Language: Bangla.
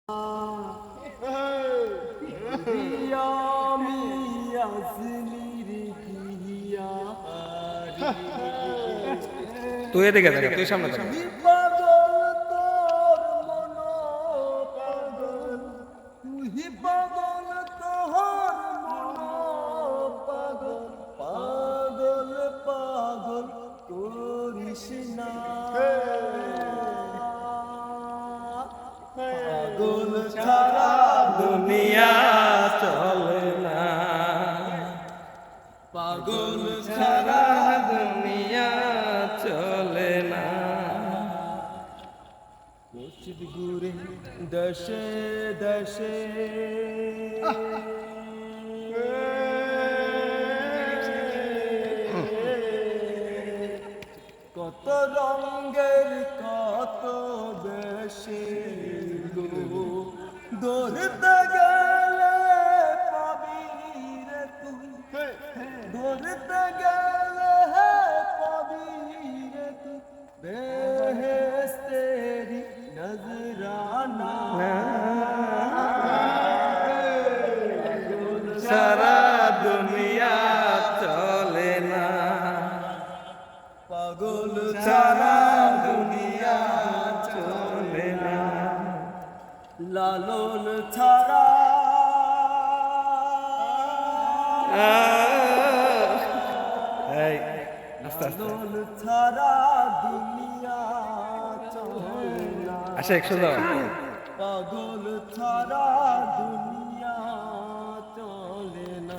তুই এদিকে দেখ, তুই সামনে দেখ। পাগল পাগল করিস না, পাগল ছাড়া দুনিয়া চলে না, পাগল সারা দুনিয়া চলে না। মসজিদ ঘুরে দেশে দেশে, কত রঙের কত দেশে, ধরতে গেলে পাবি রে তুই, ধরতে গেলে পাবি রে তুই বেহেশতেরি নজরানা। সারা দুনিয়া চলে না, পাগল সারা দুনিয়া চলে না। লালন ছাড়া এই আস্তে আস্তে লালন ছাড়া দুনিয়া চলে না, আচ্ছা, একশো দাও। পাগল ছাড়া দুনিয়া চলে না।